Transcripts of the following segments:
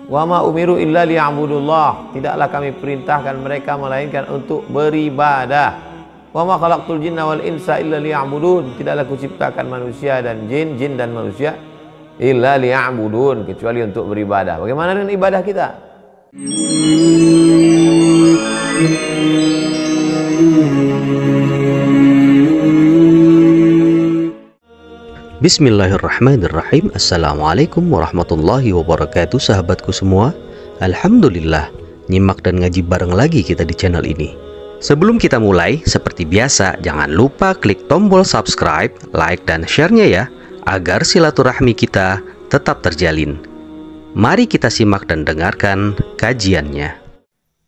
Wa ma umiru illa liya'budullah. Tidaklah kami perintahkan mereka melainkan untuk beribadah. Wa ma khalaqtul jinna wal insa illa liya'budun. Tidaklah kuciptakan manusia dan jin dan manusia illa liya'budun, kecuali untuk beribadah. Bagaimana dengan ibadah kita? Bismillahirrahmanirrahim. Assalamualaikum warahmatullahi wabarakatuh, sahabatku semua. Alhamdulillah, nyimak dan ngaji bareng lagi kita di channel ini. Sebelum kita mulai, seperti biasa, jangan lupa klik tombol subscribe, like, dan share-nya ya, agar silaturahmi kita tetap terjalin. Mari kita simak dan dengarkan kajiannya.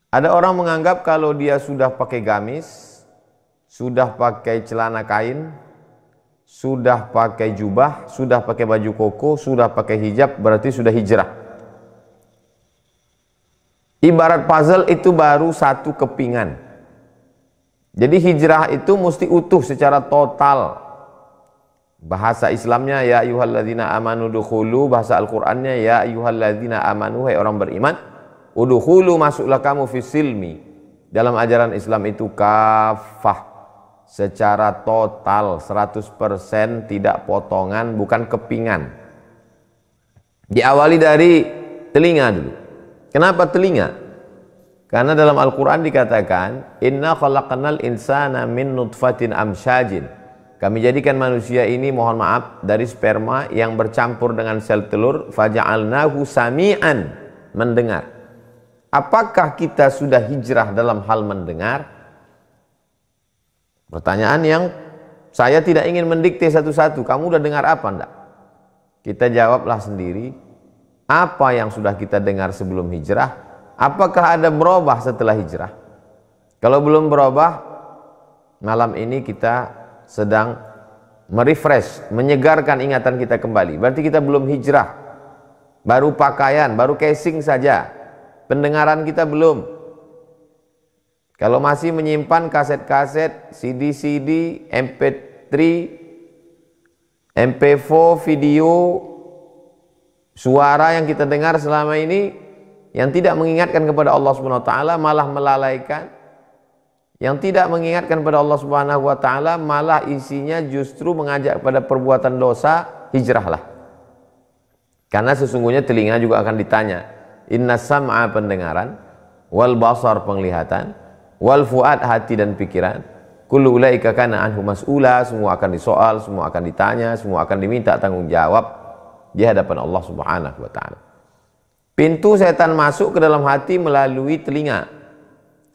Ada orang menganggap kalau dia sudah pakai gamis, sudah pakai celana kain, sudah pakai jubah, sudah pakai baju koko, sudah pakai hijab, berarti sudah hijrah. Ibarat puzzle itu baru satu kepingan. Jadi hijrah itu mesti utuh secara total. Bahasa Islamnya ya ayyuhalladzina amanu dukhulu, bahasa Al-Qur'annya ya ayyuhalladzina amanu, hai orang beriman, udkhulu, masuklah kamu fi silmi. Dalam ajaran Islam itu kafah, secara total 100%, tidak potongan, bukan kepingan. Diawali dari telinga dulu. Kenapa telinga? Karena dalam Al-Quran dikatakan inna khalaqnal insana min nutfatin amsyajin. Kami jadikan manusia ini, mohon maaf, dari sperma yang bercampur dengan sel telur, faja'alnahu sami'an, mendengar. Apakah kita sudah hijrah dalam hal mendengar? Pertanyaan yang saya tidak ingin mendikte satu-satu. Kamu udah dengar apa enggak? Kita jawablah sendiri. Apa yang sudah kita dengar sebelum hijrah? Apakah ada berubah setelah hijrah? Kalau belum berubah, malam ini kita sedang merefresh, menyegarkan ingatan kita kembali. Berarti kita belum hijrah. Baru pakaian, baru casing saja. Pendengaran kita belum. Kalau masih menyimpan kaset-kaset, CD-CD, MP3, MP4, video, suara yang kita dengar selama ini yang tidak mengingatkan kepada Allah Subhanahu wa taala, malah melalaikan. Yang tidak mengingatkan kepada Allah Subhanahu wa taala, malah isinya justru mengajak pada perbuatan dosa, hijrahlah. Karena sesungguhnya telinga juga akan ditanya. Inna sam'a, pendengaran, wal basar, penglihatan, wal fuad, hati dan pikiran, kullu ulaika kana anhu mas'ula, semua akan disoal, semua akan ditanya, semua akan diminta tanggung jawab di hadapan Allah Subhanahu wa taala. Pintu setan masuk ke dalam hati melalui telinga.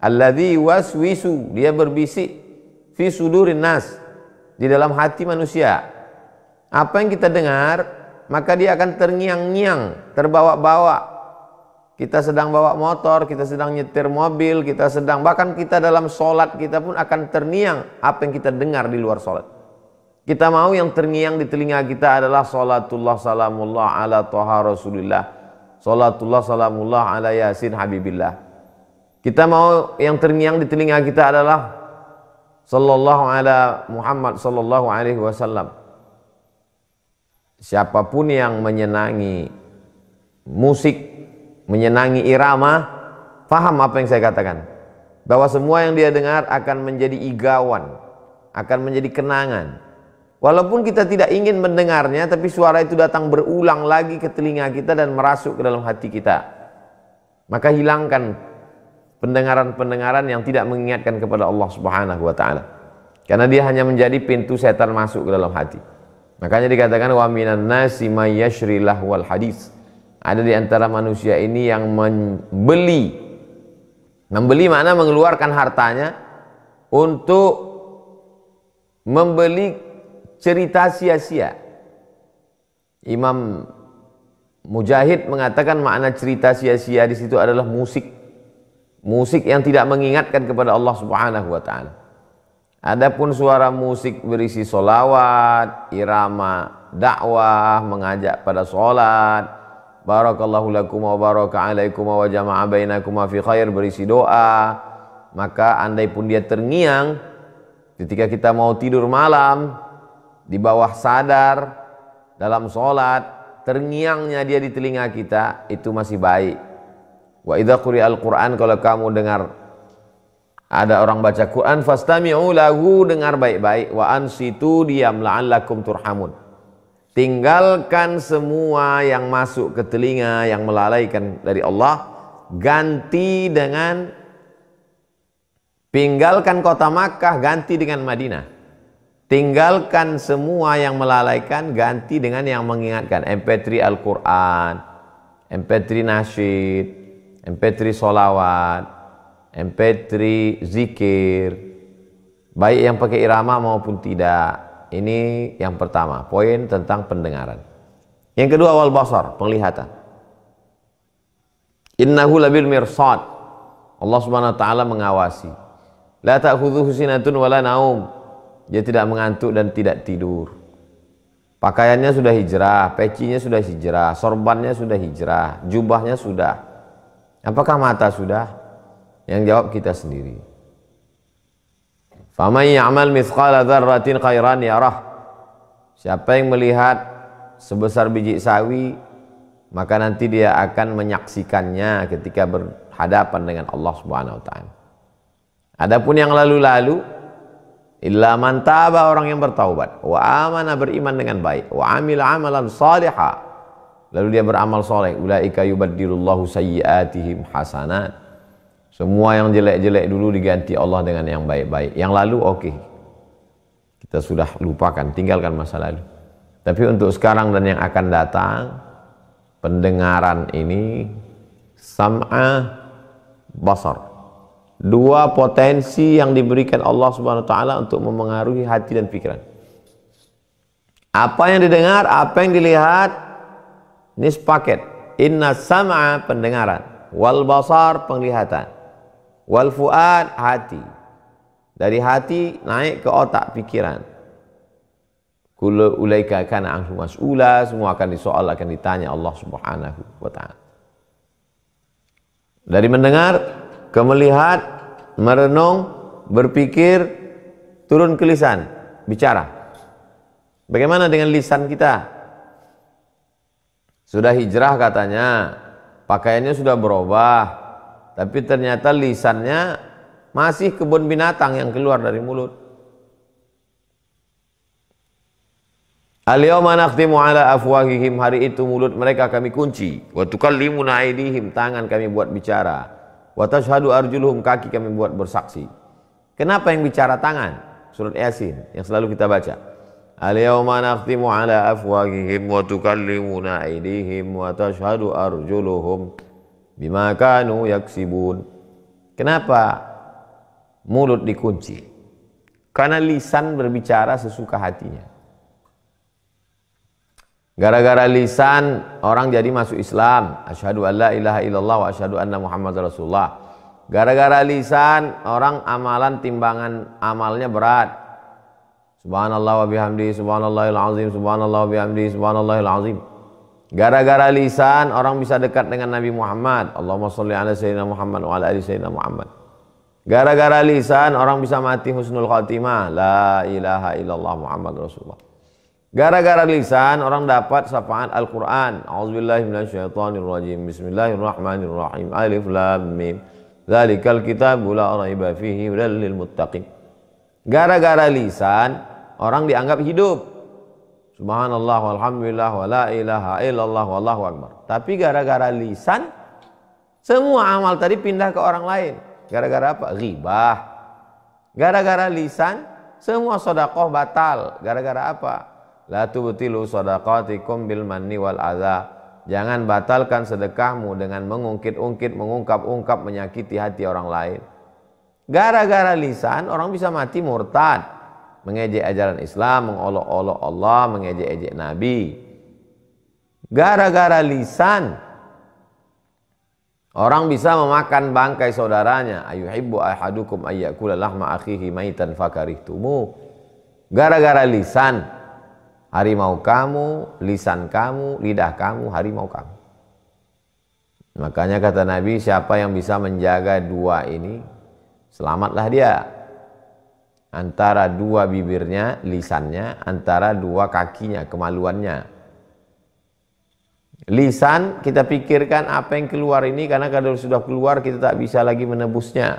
Alladzi waswisu, dia berbisik fi sudurin nas, di dalam hati manusia. Apa yang kita dengar, maka dia akan terngiang-ngiang, terbawa-bawa. Kita sedang bawa motor, kita sedang nyetir mobil, kita sedang, bahkan kita dalam sholat, kita pun akan terngiang apa yang kita dengar di luar sholat. Kita mau yang terngiang di telinga kita adalah sholatullah salamullah ala toha rasulillah, sholatullah salamullah ala yasin habibillah. Kita mau yang terngiang di telinga kita adalah sallallahu ala Muhammad sallallahu alaihi wasallam. Siapapun yang menyenangi musik, menyenangi irama, faham apa yang saya katakan, bahwa semua yang dia dengar akan menjadi igawan, akan menjadi kenangan. Walaupun kita tidak ingin mendengarnya, tapi suara itu datang berulang lagi ke telinga kita dan merasuk ke dalam hati kita. Maka hilangkan pendengaran-pendengaran yang tidak mengingatkan kepada Allah Subhanahu wa taala. Karena dia hanya menjadi pintu setan masuk ke dalam hati. Makanya dikatakan wa minan nasi may yashri lahwal hadis. Ada di antara manusia ini yang membeli makna mengeluarkan hartanya untuk membeli cerita sia-sia. Imam Mujahid mengatakan makna cerita sia-sia di situ adalah musik. Musik yang tidak mengingatkan kepada Allah Subhanahu wa taala. Adapun suara musik berisi solawat, irama dakwah, mengajak pada solat, barakallahu lakum wa baraka alaikum wa jama'a bainakum fi khair, berisi doa, maka andai pun dia terngiang ketika kita mau tidur malam, di bawah sadar dalam solat, terngiangnya dia di telinga kita, itu masih baik. Wa idza quri'al Qur'an, kalau kamu dengar ada orang baca Quran, fastami'u lahu, dengar baik-baik, wa ansitu, diam, la'allakum turhamun. Tinggalkan semua yang masuk ke telinga yang melalaikan dari Allah, ganti dengan, tinggalkan kota Makkah, ganti dengan Madinah. Tinggalkan semua yang melalaikan, ganti dengan yang mengingatkan. MP3 Al-Quran, MP3 nasyid, MP3 solawat, MP3 zikir, baik yang pakai irama maupun tidak. Ini yang pertama, poin tentang pendengaran. Yang kedua, wal basar, penglihatan. Innahu labil mirsad, Allah Subhanahu wa taala mengawasi. La ta'khudhuhu sinatun wala naum, dia tidak mengantuk dan tidak tidur. Pakaiannya sudah hijrah, pecinya sudah hijrah, sorbannya sudah hijrah, jubahnya sudah. Apakah mata sudah? Yang jawab kita sendiri. Faman ya'mal mithqala dzarratin khairan yarah. Siapa yang melihat sebesar biji sawi, maka nanti dia akan menyaksikannya ketika berhadapan dengan Allah Subhanahu wa taala. Adapun yang lalu-lalu, illa man taba, orang yang bertaubat, wa amana, beriman dengan baik, wa amila amalan salihah, lalu dia beramal soleh, ulaika yubaddilullahu sayyiatihim hasanat. Semua yang jelek-jelek dulu diganti Allah dengan yang baik-baik. Yang lalu oke, kita sudah lupakan, tinggalkan masa lalu. Tapi untuk sekarang dan yang akan datang, pendengaran ini sam'a, basar, dua potensi yang diberikan Allah Subhanahu wa taala untuk memengaruhi hati dan pikiran. Apa yang didengar, apa yang dilihat, ini sepaket. Inna sam'a, pendengaran, wal basar, penglihatan, wal fuad, hati. Dari hati naik ke otak, pikiran. Kullu ulaika kana anhu mas'ula, semua akan disoal, akan ditanya Allah Subhanahu wa taala. Dari mendengar ke melihat, merenung, berpikir, turun ke lisan, bicara. Bagaimana dengan lisan kita? Sudah hijrah katanya, pakaiannya sudah berubah, tapi ternyata lisannya masih kebun binatang yang keluar dari mulut. Al-yawma nakhtimu ala afwahihim, hari itu mulut mereka kami kunci. Wa tukallimuna aydihim, tangan kami buat bicara. Wa tashhadu arjuluhum, kaki kami buat bersaksi. Kenapa yang bicara tangan? Surat Yasin yang selalu kita baca. Al-yawma nakhtimu ala afwahihim wa tukallimuna aydihim wa tashhadu arjuluhum bima kanu yaksibun. Kenapa mulut dikunci? Karena lisan berbicara sesuka hatinya. Gara-gara lisan orang jadi masuk Islam, asyhadu an la ilaha illallah wa asyhadu anna muhammadar rasulullah. Gara-gara lisan orang amalan, timbangan amalnya berat. Subhanallah wa bihamdi, subhanallahil azim, subhanallah wa bihamdi, subhanallahil azim. Gara-gara lisan orang bisa dekat dengan Nabi Muhammad. Allahumma sholli ala sayyidina Muhammad wa ala ali sayyidina Muhammad. Gara-gara lisan orang bisa mati husnul khatimah, la ilaha illallah Muhammad rasulullah. Gara-gara lisan orang dapat syafaat Al-Quran. A'udzubillahi minasyaitonirrajim. Bismillahirrahmanirrahim. Alif lam mim. Dzalikal kitabu la raiba fihi hudal lil muttaqin. Gara-gara lisan orang dianggap hidup. Subhanallah walhamdulillah wa la ilaha illallah wallahu akbar. Tapi gara-gara lisan semua amal tadi pindah ke orang lain. Gara-gara apa? Ghibah. Gara-gara lisan semua sedekah batal. Gara-gara apa? La tubtilu shadaqatikum bil manni wal adza. Jangan batalkan sedekahmu dengan mengungkit-ungkit, mengungkap-ungkap, menyakiti hati orang lain. Gara-gara lisan orang bisa mati murtad, mengejek ajaran Islam, mengolok-olok Allah, mengejek-ejek Nabi. Gara-gara lisan orang bisa memakan bangkai saudaranya. Ayuhibbu ahadukum ayyakula lahma akhihi maitan fakarihtumu. Gara-gara lisan harimau kamu, lisan kamu, lidah kamu, harimau kamu. Makanya kata Nabi, siapa yang bisa menjaga dua ini, selamatlah dia. Antara dua bibirnya, lisannya, antara dua kakinya, kemaluannya. Lisan kita pikirkan apa yang keluar ini, karena kalau sudah keluar kita tak bisa lagi menebusnya.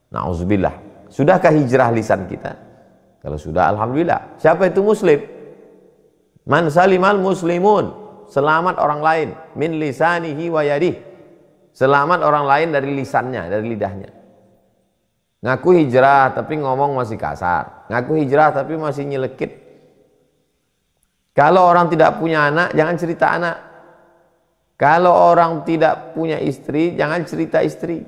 Nauzubillah. Sudahkah hijrah lisan kita? Kalau sudah, alhamdulillah. Siapa itu muslim? Man salimal muslimun, selamat orang lain, min lisanihi wa yadih, selamat orang lain dari lisannya, dari lidahnya. Ngaku hijrah tapi ngomong masih kasar, ngaku hijrah tapi masih nyelekit. Kalau orang tidak punya anak, jangan cerita anak. Kalau orang tidak punya istri, jangan cerita istri.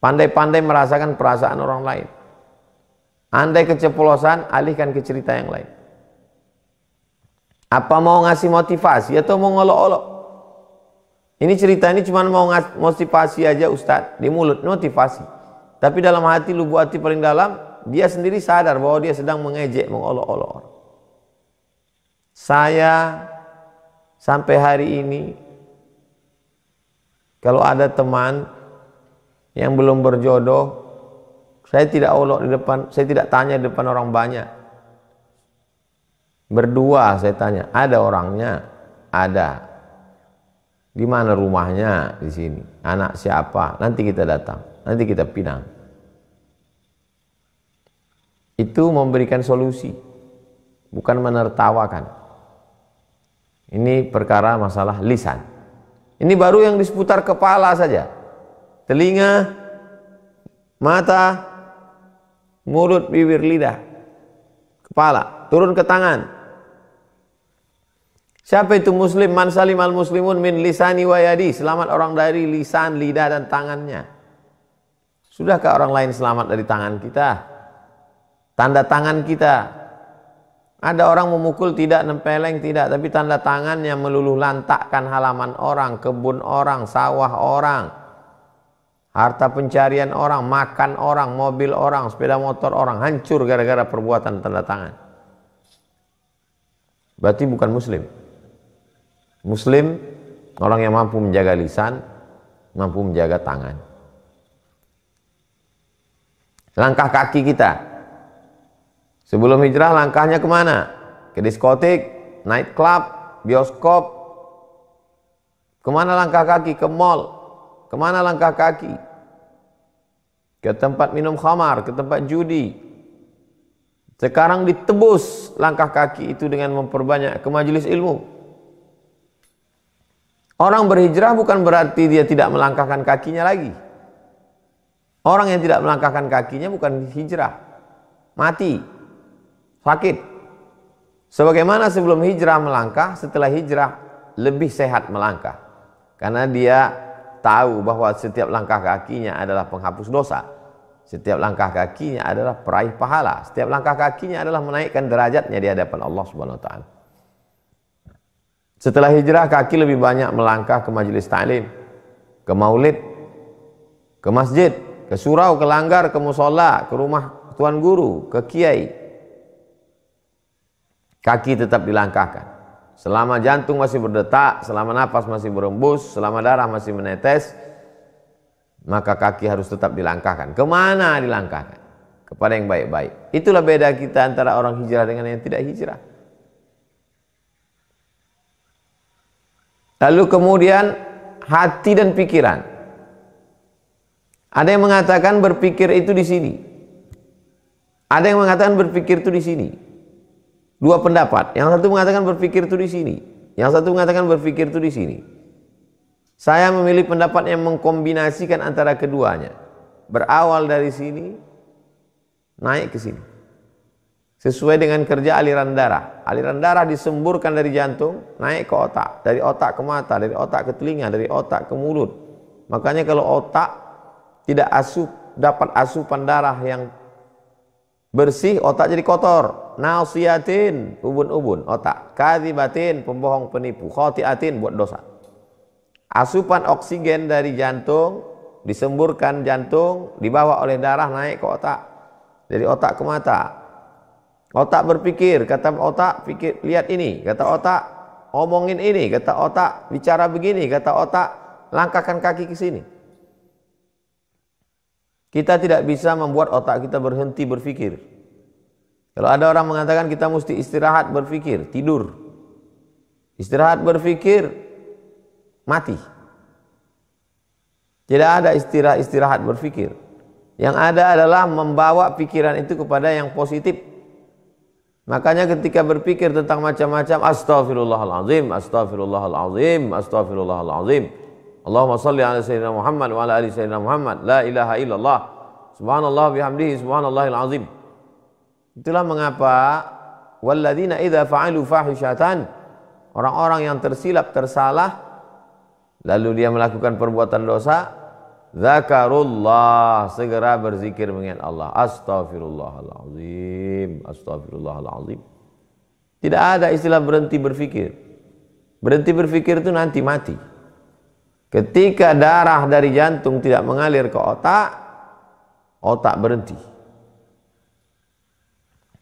Pandai-pandai merasakan perasaan orang lain. Andai keceplosan, alihkan ke cerita yang lain. Apa mau ngasih motivasi atau mau ngolok-olok? Ini cerita ini cuma mau motivasi aja Ustadz, di mulut motivasi. Tapi dalam hati, lubuk hati paling dalam, dia sendiri sadar bahwa dia sedang mengejek, mengolok-olok orang. Saya sampai hari ini, kalau ada teman yang belum berjodoh, saya tidak olok di depan, saya tidak tanya di depan orang banyak. Berdua saya tanya, ada orangnya? Ada. Di mana rumahnya? Di sini. Anak siapa? Nanti kita datang, nanti kita pinang. Itu memberikan solusi, bukan menertawakan. Ini perkara masalah lisan. Ini baru yang di seputar kepala saja. Telinga, mata, mulut, bibir, lidah, kepala, turun ke tangan. Siapa itu muslim? Man salimal muslimun min lisani wa yadi, selamat orang dari lisan, lidah dan tangannya. Sudahkah orang lain selamat dari tangan kita? Tanda tangan kita. Ada orang memukul tidak, nempeleng tidak, tapi tanda tangan yang meluluh lantakkan halaman orang, kebun orang, sawah orang, harta pencarian orang, makan orang, mobil orang, sepeda motor orang, hancur gara-gara perbuatan tanda tangan. Berarti bukan muslim. Muslim orang yang mampu menjaga lisan, mampu menjaga tangan. Langkah kaki kita sebelum hijrah, langkahnya kemana? Ke diskotik, night club, bioskop. Kemana langkah kaki? Ke mall. Kemana langkah kaki? Ke tempat minum khamar, ke tempat judi. Sekarang ditebus langkah kaki itu dengan memperbanyak ke majelis ilmu. Orang berhijrah bukan berarti dia tidak melangkahkan kakinya lagi. Orang yang tidak melangkahkan kakinya bukan hijrah, mati, sakit. Sebagaimana sebelum hijrah melangkah, setelah hijrah lebih sehat melangkah. Karena dia tahu bahwa setiap langkah kakinya adalah penghapus dosa. Setiap langkah kakinya adalah peraih pahala. Setiap langkah kakinya adalah menaikkan derajatnya di hadapan Allah Subhanahu wa taala. Setelah hijrah, kaki lebih banyak melangkah ke majelis ta'lim, ke maulid, ke masjid, ke surau, ke langgar, ke musola, ke rumah tuan guru, ke kiai. Kaki tetap dilangkahkan. Selama jantung masih berdetak, selama nafas masih berembus, selama darah masih menetes, maka kaki harus tetap dilangkahkan. Kemana dilangkahkan? Kepada yang baik-baik. Itulah beda kita antara orang hijrah dengan yang tidak hijrah. Lalu kemudian hati dan pikiran. Ada yang mengatakan berpikir itu di sini. Ada yang mengatakan berpikir itu di sini. Dua pendapat. Yang satu mengatakan berpikir itu di sini. Yang satu mengatakan berpikir itu di sini. Saya memilih pendapat yang mengkombinasikan antara keduanya. Berawal dari sini, naik ke sini. Sesuai dengan kerja aliran darah. Aliran darah disemburkan dari jantung, naik ke otak. Dari otak ke mata, dari otak ke telinga, dari otak ke mulut. Makanya kalau otak tidak dapat asupan darah yang bersih, otak jadi kotor. Nasiyatin, ubun-ubun, otak. Kadzibatin, pembohong penipu. Khotiatin, buat dosa. Asupan oksigen dari jantung disemburkan jantung, dibawa oleh darah naik ke otak. Dari otak ke mata. Otak berpikir, kata otak pikir, lihat ini, kata otak omongin ini, kata otak bicara begini, kata otak langkahkan kaki ke sini. Kita tidak bisa membuat otak kita berhenti berpikir. Kalau ada orang mengatakan kita mesti istirahat berpikir, tidur. Istirahat berpikir, mati. Tidak ada istirahat berpikir. Yang ada adalah membawa pikiran itu kepada yang positif. Makanya ketika berpikir tentang macam-macam, astaghfirullahalazim, astaghfirullahalazim, astaghfirullahalazim. Allahumma salli ala sayyidina Muhammad wa ala ali sayyidina Muhammad, la ilaha illallah, subhanallah bihamdihi, subhanallahil azim. Itulah mengapa walladzina idza fa'alu fahishatan, orang-orang yang tersilap, tersalah, lalu dia melakukan perbuatan dosa, zakarullah, segera berzikir mengingat Allah, astaghfirullahalazim, astaghfirullahalazim. Tidak ada istilah berhenti berpikir. Berhenti berpikir itu nanti mati. Ketika darah dari jantung tidak mengalir ke otak, otak berhenti,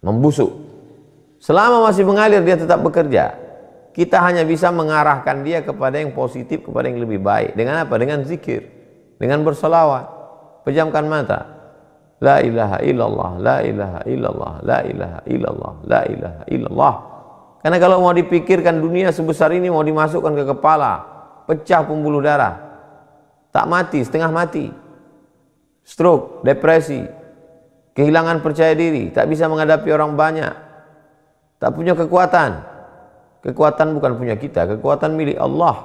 membusuk. Selama masih mengalir dia tetap bekerja. Kita hanya bisa mengarahkan dia kepada yang positif, kepada yang lebih baik. Dengan apa? Dengan zikir, dengan berselawat. Pejamkan mata. La ilaha illallah, la ilaha illallah, la ilaha illallah, la ilaha illallah. Karena kalau mau dipikirkan dunia sebesar ini mau dimasukkan ke kepala, pecah pembuluh darah, tak mati, setengah mati, stroke, depresi, kehilangan percaya diri, tak bisa menghadapi orang banyak, tak punya kekuatan. Kekuatan bukan punya kita, kekuatan milik Allah.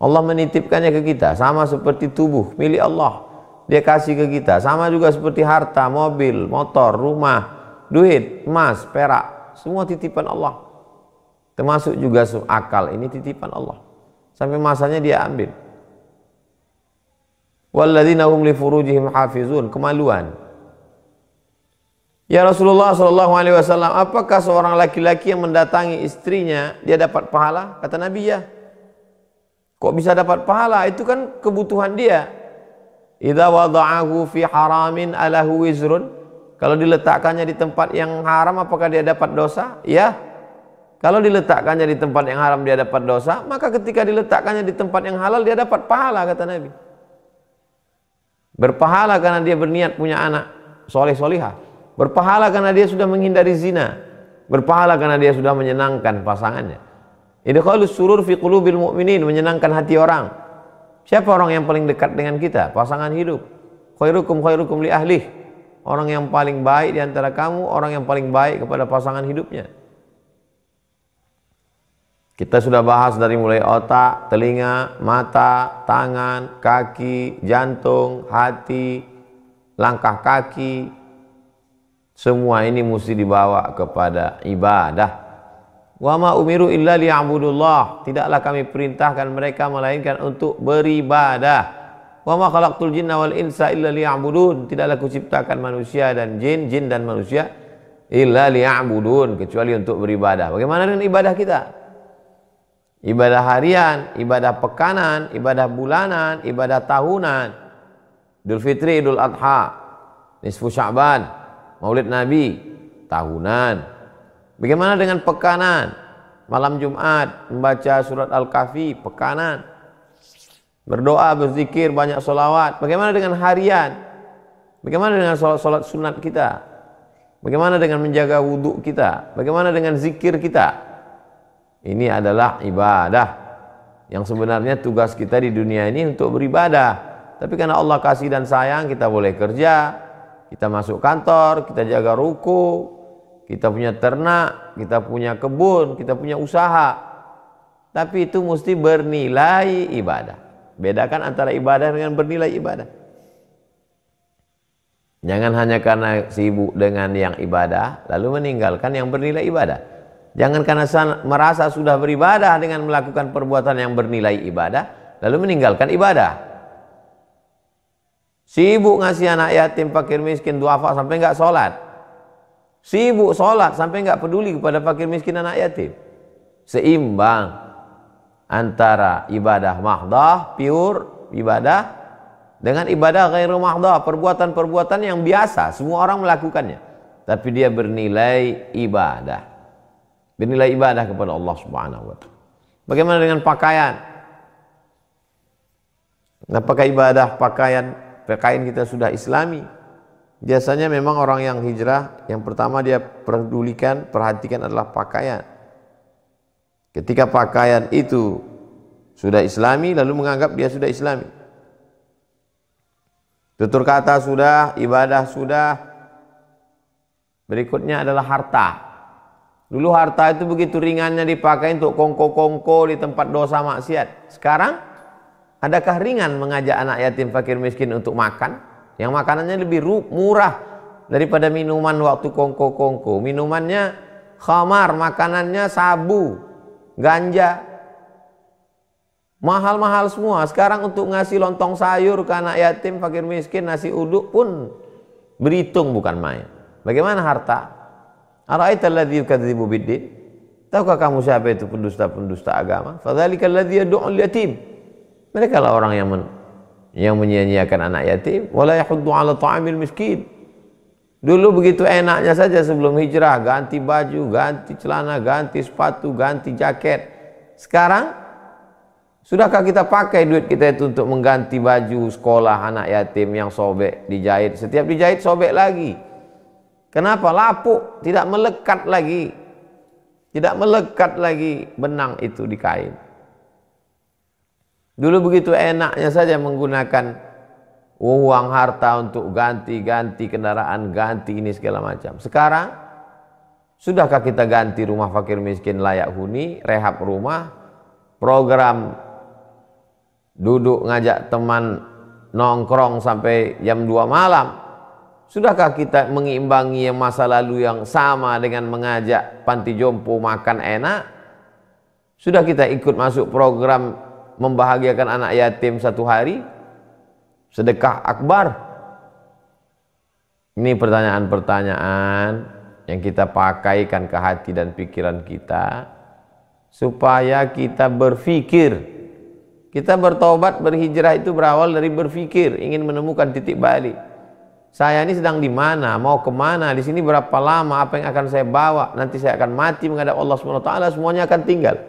Allah menitipkannya ke kita, sama seperti tubuh milik Allah. Dia kasih ke kita, sama juga seperti harta, mobil, motor, rumah, duit, emas, perak, semua titipan Allah. Termasuk juga akal, ini titipan Allah. Sampai masanya dia ambil. Walladzina hum li furujihim hafizun, kemaluan. Ya Rasulullah SAW, apakah seorang laki-laki yang mendatangi istrinya dia dapat pahala? Kata Nabi, ya. Kok bisa dapat pahala? Itu kan kebutuhan dia. Idza wada'ahu fi haramin alahu wizrun. Kalau diletakkannya di tempat yang haram, apakah dia dapat dosa? Ya. Kalau diletakkannya di tempat yang haram dia dapat dosa, maka ketika diletakkannya di tempat yang halal dia dapat pahala, kata Nabi. Berpahala karena dia berniat punya anak soleh-solihah. Berpahala karena dia sudah menghindari zina. Berpahala karena dia sudah menyenangkan pasangannya. Idkhalus surur fi qulubil mu'minin, menyenangkan hati orang. Siapa orang yang paling dekat dengan kita? Pasangan hidup. Khairukum khairukum li ahlih. Orang yang paling baik di antara kamu, orang yang paling baik kepada pasangan hidupnya. Kita sudah bahas dari mulai otak, telinga, mata, tangan, kaki, jantung, hati, langkah kaki. Semua ini mesti dibawa kepada ibadah. Wa ma umiru illa liya'budullah. Tidaklah kami perintahkan mereka melainkan untuk beribadah. Wa ma khalaqtul jinna wal insa illa liya'budun. Tidaklah kuciptakan manusia dan jin dan manusia illa liya'budun, kecuali untuk beribadah. Bagaimana dengan ibadah kita? Ibadah harian, ibadah pekanan, ibadah bulanan, ibadah tahunan. Idul Fitri, Idul Adha, nisfu Sya'ban, Maulid Nabi, tahunan. Bagaimana dengan pekanan? Malam Jumat membaca surat Al-Kahfi, pekanan. Berdoa, berzikir, banyak sholawat. Bagaimana dengan harian? Bagaimana dengan sholat sunat kita? Bagaimana dengan menjaga wudhu kita? Bagaimana dengan zikir kita? Ini adalah ibadah. Yang sebenarnya tugas kita di dunia ini untuk beribadah. Tapi karena Allah kasih dan sayang, kita boleh kerja, kita masuk kantor, kita jaga ruko, kita punya ternak, kita punya kebun, kita punya usaha. Tapi itu mesti bernilai ibadah. Bedakan antara ibadah dengan bernilai ibadah. Jangan hanya karena sibuk dengan yang ibadah lalu meninggalkan yang bernilai ibadah. Jangan karena merasa sudah beribadah dengan melakukan perbuatan yang bernilai ibadah lalu meninggalkan ibadah. Sibuk ngasih anak yatim, fakir miskin, duafa sampai enggak sholat. Sibuk sholat sampai enggak peduli kepada fakir miskin, anak yatim. Seimbang antara ibadah mahdah, pure ibadah, dengan ibadah ghairu mahdah, perbuatan-perbuatan yang biasa, semua orang melakukannya, tapi dia bernilai ibadah. Bernilai ibadah kepada Allah Subhanahu wa ta'ala. Bagaimana dengan pakaian? Apakah ibadah pakaian kita sudah islami? Biasanya memang orang yang hijrah, yang pertama dia perhatikan adalah pakaian. Ketika pakaian itu sudah islami, lalu menganggap dia sudah islami. Tutur kata sudah, ibadah sudah. Berikutnya adalah harta. Dulu harta itu begitu ringannya dipakai untuk kongko-kongko di tempat dosa maksiat. Sekarang, adakah ringan mengajak anak yatim fakir miskin untuk makan? Yang makanannya lebih murah daripada minuman waktu kongko-kongko. Minumannya khamar, makanannya sabu, ganja, mahal-mahal semua. Sekarang untuk ngasih lontong sayur ke anak yatim fakir miskin, nasi uduk pun berhitung bukan main. Bagaimana harta? Ara'aital ladzi yukadzibu biddin? Tahukah kamu siapa itu pendusta-pendusta agama? Fadzalikal ladzi yad'ul yatim. Mereka lah orang yang menyia-nyiakan anak yatim. Wala yahuddu 'ala ta'amil miskin. Dulu begitu enaknya saja sebelum hijrah, ganti baju, ganti celana, ganti sepatu, ganti jaket. Sekarang, sudahkah kita pakai duit kita itu untuk mengganti baju sekolah anak yatim yang sobek, dijahit? Setiap dijahit sobek lagi. Kenapa? Lapuk, tidak melekat lagi. Tidak melekat lagi benang itu di kain. Dulu begitu enaknya saja menggunakan uang harta untuk ganti-ganti kendaraan, ganti ini segala macam. Sekarang, sudahkah kita ganti rumah fakir miskin layak huni, rehab rumah, program duduk ngajak teman nongkrong sampai jam 2 malam? Sudahkah kita mengimbangi yang masa lalu yang sama dengan mengajak panti jompo makan enak? Sudah kita ikut masuk program membahagiakan anak yatim 1 hari? Sedekah akbar? Ini pertanyaan-pertanyaan yang kita pakaikan ke hati dan pikiran kita supaya kita berpikir. Kita bertobat, berhijrah itu berawal dari berpikir, ingin menemukan titik balik. Saya ini sedang di mana, mau kemana, di sini berapa lama, apa yang akan saya bawa, nanti saya akan mati menghadap Allah SWT, semuanya akan tinggal.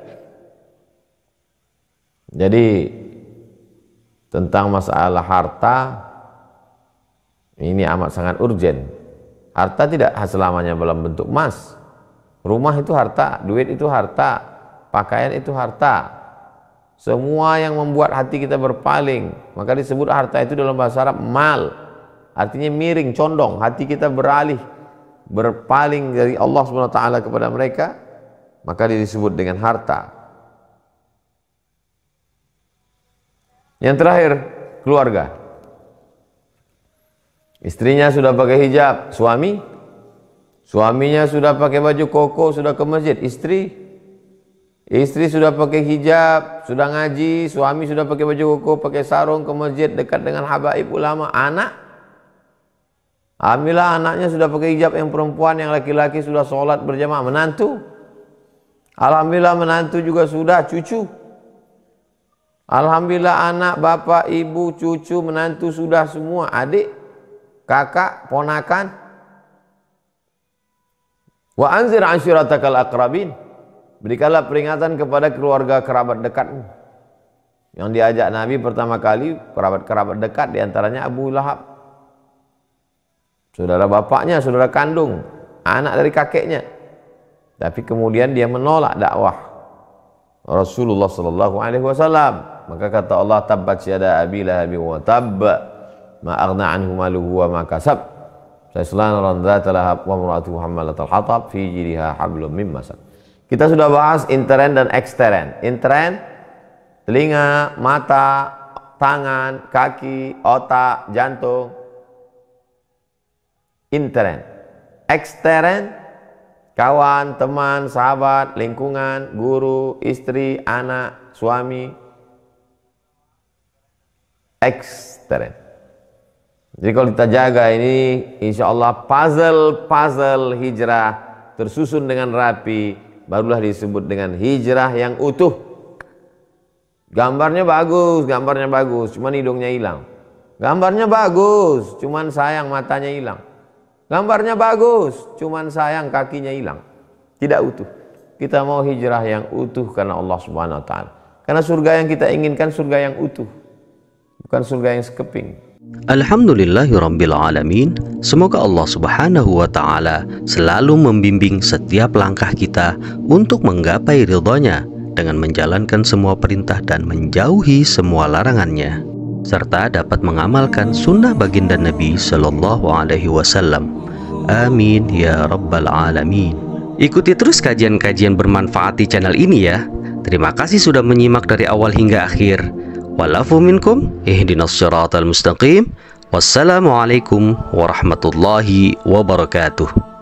Jadi tentang masalah harta ini amat sangat urgen. Harta tidak selamanya dalam bentuk emas. Rumah itu harta, duit itu harta, pakaian itu harta. Semua yang membuat hati kita berpaling, maka disebut harta itu dalam bahasa Arab mal. Artinya miring, condong, hati kita beralih, berpaling dari Allah SWT kepada mereka, maka disebut dengan harta. Yang terakhir, keluarga. Istrinya sudah pakai hijab, suaminya sudah pakai baju koko, sudah ke masjid. Istri sudah pakai hijab, sudah ngaji, suami sudah pakai baju koko, pakai sarung ke masjid dekat dengan habaib ulama. Anak, alhamdulillah anaknya sudah pakai hijab yang perempuan, yang laki-laki sudah sholat berjamaah. Menantu, alhamdulillah menantu juga sudah, cucu. Alhamdulillah anak, bapak, ibu, cucu, menantu sudah semua, adik, kakak, ponakan. Wa anzir ashiratakal aqrabin. Berikanlah peringatan kepada keluarga kerabat dekatmu. Yang diajak Nabi pertama kali kerabat-kerabat dekat, diantaranya Abu Lahab. Saudara bapaknya, saudara kandung, anak dari kakeknya. Tapi kemudian dia menolak dakwah Rasulullah SAW. Maka kata Allah, tabbat yada abi lahabi wa tabb ma aghna anhu maluhu wa ma kasab sayasla naran dzata lahab wa imra'atuhu hammalatal hatab fi jidha hablum min masad. Kita sudah bahas intern dan ekstern. Intern, telinga, mata, tangan, kaki, otak, jantung. Intern. Ekstern, kawan, teman, sahabat, lingkungan, guru, istri, anak, suami. Ekstern. Jadi kalau kita jaga ini, insya Allah puzzle hijrah tersusun dengan rapi, barulah disebut dengan hijrah yang utuh. Gambarnya bagus, cuman hidungnya hilang. Gambarnya bagus, cuman sayang matanya hilang. Gambarnya bagus, cuman sayang kakinya hilang. Tidak utuh. Kita mau hijrah yang utuh karena Allah Subhanahu wa Ta'ala. Karena surga yang kita inginkan surga yang utuh, bukan surga yang sekeping. Alhamdulillahirrabbilalamin. Semoga Allah Subhanahu wa Ta'ala selalu membimbing setiap langkah kita untuk menggapai ridhonya dengan menjalankan semua perintah dan menjauhi semua larangannya, serta dapat mengamalkan sunnah baginda Nabi Shallallahu Alaihi Wasallam. Amin ya Rabbal Alamin. Ikuti terus kajian-kajian bermanfaat di channel ini ya. Terima kasih sudah menyimak dari awal hingga akhir. Walafu minkum, ihdinas syiratal mustaqim. Wassalamualaikum warahmatullahi wabarakatuh.